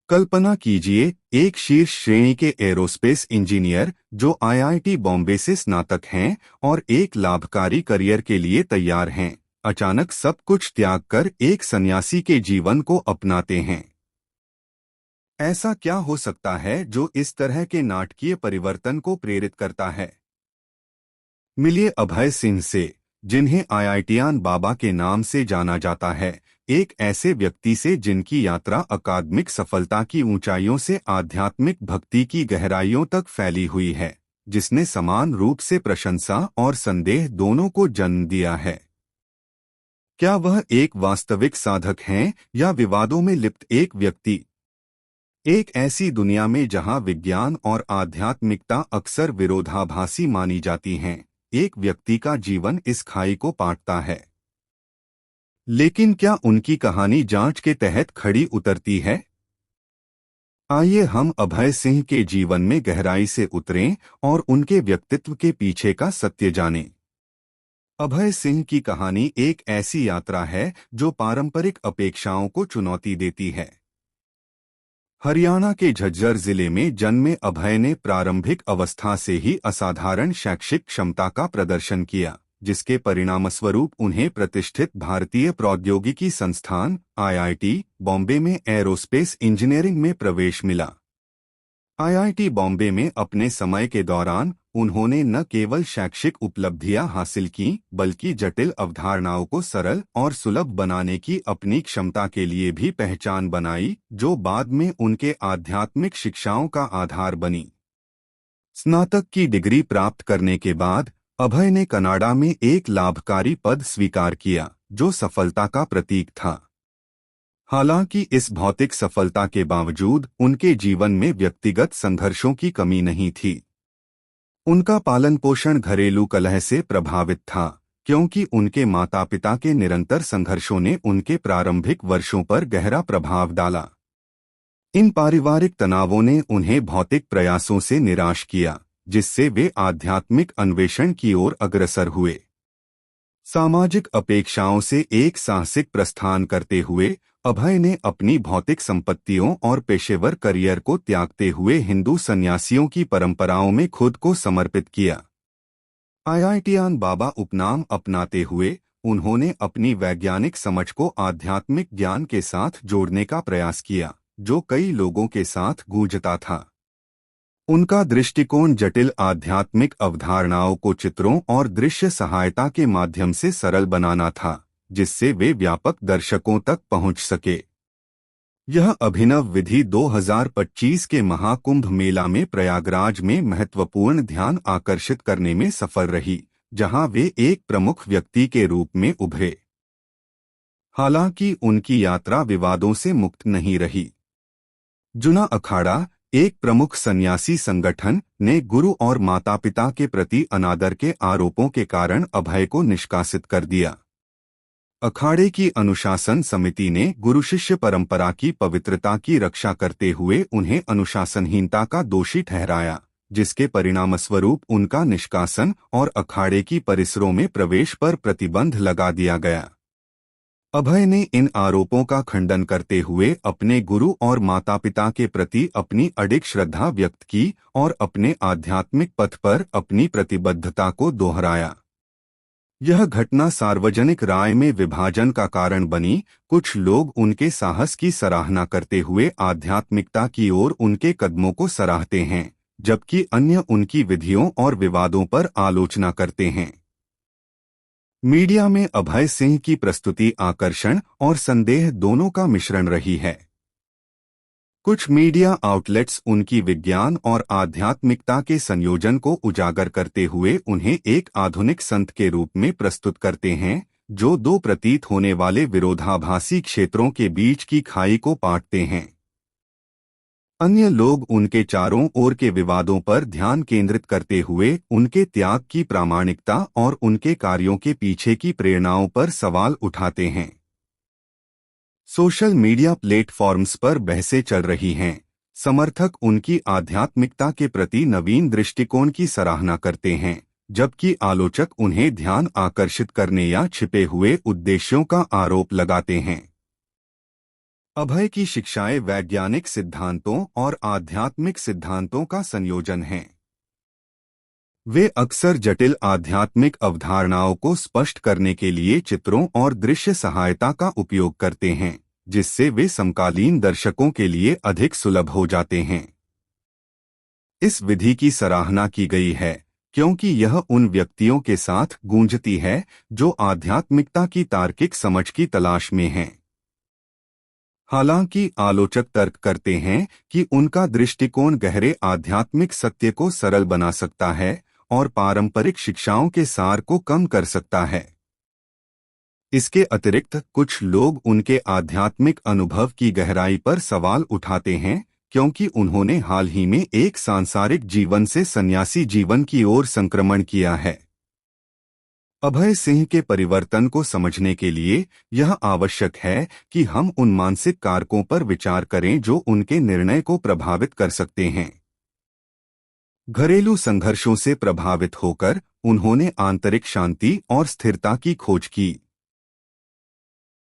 कल्पना कीजिए, एक शीर्ष श्रेणी के एरोस्पेस इंजीनियर जो आईआईटी बॉम्बे से स्नातक हैं और एक लाभकारी करियर के लिए तैयार हैं, अचानक सब कुछ त्याग कर एक सन्यासी के जीवन को अपनाते हैं। ऐसा क्या हो सकता है जो इस तरह के नाटकीय परिवर्तन को प्रेरित करता है? मिलिए अभय सिंह से, जिन्हें आईआईटीयान बाबा के नाम से जाना जाता है, एक ऐसे व्यक्ति से जिनकी यात्रा अकादमिक सफलता की ऊंचाइयों से आध्यात्मिक भक्ति की गहराइयों तक फैली हुई है, जिसने समान रूप से प्रशंसा और संदेह दोनों को जन्म दिया है। क्या वह एक वास्तविक साधक हैं या विवादों में लिप्त एक व्यक्ति? एक ऐसी दुनिया में जहां विज्ञान और आध्यात्मिकता अक्सर विरोधाभासी मानी जाती हैं, एक व्यक्ति का जीवन इस खाई को पाटता है। लेकिन क्या उनकी कहानी जांच के तहत खड़ी उतरती है? आइए हम अभय सिंह के जीवन में गहराई से उतरें और उनके व्यक्तित्व के पीछे का सत्य जानें। अभय सिंह की कहानी एक ऐसी यात्रा है जो पारंपरिक अपेक्षाओं को चुनौती देती है। हरियाणा के झज्जर जिले में जन्मे अभय ने प्रारंभिक अवस्था से ही असाधारण शैक्षिक क्षमता का प्रदर्शन किया, जिसके परिणामस्वरूप उन्हें प्रतिष्ठित भारतीय प्रौद्योगिकी संस्थान आईआईटी बॉम्बे में एरोस्पेस इंजीनियरिंग में प्रवेश मिला। आईआईटी बॉम्बे में अपने समय के दौरान उन्होंने न केवल शैक्षिक उपलब्धियां हासिल की, बल्कि जटिल अवधारणाओं को सरल और सुलभ बनाने की अपनी क्षमता के लिए भी पहचान बनाई, जो बाद में उनके आध्यात्मिक शिक्षाओं का आधार बनी। स्नातक की डिग्री प्राप्त करने के बाद अभय ने कनाडा में एक लाभकारी पद स्वीकार किया, जो सफलता का प्रतीक था। हालांकि इस भौतिक सफलता के बावजूद उनके जीवन में व्यक्तिगत संघर्षों की कमी नहीं थी। उनका पालन पोषण घरेलू कलह से प्रभावित था, क्योंकि उनके माता-पिता के निरंतर संघर्षों ने उनके प्रारंभिक वर्षों पर गहरा प्रभाव डाला। इन पारिवारिक तनावों ने उन्हें भौतिक प्रयासों से निराश किया, जिससे वे आध्यात्मिक अन्वेषण की ओर अग्रसर हुए। सामाजिक अपेक्षाओं से एक साहसिक प्रस्थान करते हुए अभय ने अपनी भौतिक संपत्तियों और पेशेवर करियर को त्यागते हुए हिंदू सन्यासियों की परंपराओं में खुद को समर्पित किया। आईआईटीयान बाबा उपनाम अपनाते हुए उन्होंने अपनी वैज्ञानिक समझ को आध्यात्मिक ज्ञान के साथ जोड़ने का प्रयास किया, जो कई लोगों के साथ गूंजता था। उनका दृष्टिकोण जटिल आध्यात्मिक अवधारणाओं को चित्रों और दृश्य सहायता के माध्यम से सरल बनाना था, जिससे वे व्यापक दर्शकों तक पहुंच सके। यह अभिनव विधि 2025 के महाकुंभ मेला में प्रयागराज में महत्वपूर्ण ध्यान आकर्षित करने में सफल रही, जहां वे एक प्रमुख व्यक्ति के रूप में उभरे। हालांकि उनकी यात्रा विवादों से मुक्त नहीं रही। जुना अखाड़ा, एक प्रमुख सन्यासी संगठन, ने गुरु और माता-पिता के प्रति अनादर के आरोपों के कारण अभय को निष्कासित कर दिया। अखाड़े की अनुशासन समिति ने गुरु शिष्य परंपरा की पवित्रता की रक्षा करते हुए उन्हें अनुशासनहीनता का दोषी ठहराया, जिसके परिणामस्वरूप उनका निष्कासन और अखाड़े की परिसरों में प्रवेश पर प्रतिबंध लगा दिया गया। अभय ने इन आरोपों का खंडन करते हुए अपने गुरु और माता-पिता के प्रति अपनी अडिग श्रद्धा व्यक्त की और अपने आध्यात्मिक पथ पर अपनी प्रतिबद्धता को दोहराया। यह घटना सार्वजनिक राय में विभाजन का कारण बनी। कुछ लोग उनके साहस की सराहना करते हुए आध्यात्मिकता की ओर उनके कदमों को सराहते हैं, जबकि अन्य उनकी विधियों और विवादों पर आलोचना करते हैं। मीडिया में अभय सिंह की प्रस्तुति आकर्षण और संदेह दोनों का मिश्रण रही है। कुछ मीडिया आउटलेट्स उनकी विज्ञान और आध्यात्मिकता के संयोजन को उजागर करते हुए उन्हें एक आधुनिक संत के रूप में प्रस्तुत करते हैं, जो दो प्रतीत होने वाले विरोधाभासी क्षेत्रों के बीच की खाई को पाटते हैं। अन्य लोग उनके चारों ओर के विवादों पर ध्यान केंद्रित करते हुए उनके त्याग की प्रामाणिकता और उनके कार्यों के पीछे की प्रेरणाओं पर सवाल उठाते हैं। सोशल मीडिया प्लेटफॉर्म्स पर बहसें चल रही हैं। समर्थक उनकी आध्यात्मिकता के प्रति नवीन दृष्टिकोण की सराहना करते हैं, जबकि आलोचक उन्हें ध्यान आकर्षित करने या छिपे हुए उद्देश्यों का आरोप लगाते हैं। अभय की शिक्षाएं वैज्ञानिक सिद्धांतों और आध्यात्मिक सिद्धांतों का संयोजन हैं। वे अक्सर जटिल आध्यात्मिक अवधारणाओं को स्पष्ट करने के लिए चित्रों और दृश्य सहायता का उपयोग करते हैं, जिससे वे समकालीन दर्शकों के लिए अधिक सुलभ हो जाते हैं। इस विधि की सराहना की गई है क्योंकि यह उन व्यक्तियों के साथ गूंजती है जो आध्यात्मिकता की तार्किक समझ की तलाश में हैं। हालांकि आलोचक तर्क करते हैं कि उनका दृष्टिकोण गहरे आध्यात्मिक सत्य को सरल बना सकता है और पारंपरिक शिक्षाओं के सार को कम कर सकता है। इसके अतिरिक्त कुछ लोग उनके आध्यात्मिक अनुभव की गहराई पर सवाल उठाते हैं क्योंकि उन्होंने हाल ही में एक सांसारिक जीवन से सन्यासी जीवन की ओर संक्रमण किया है। अभय सिंह के परिवर्तन को समझने के लिए यह आवश्यक है कि हम उन मानसिक कारकों पर विचार करें जो उनके निर्णय को प्रभावित कर सकते हैं। घरेलू संघर्षों से प्रभावित होकर उन्होंने आंतरिक शांति और स्थिरता की खोज की।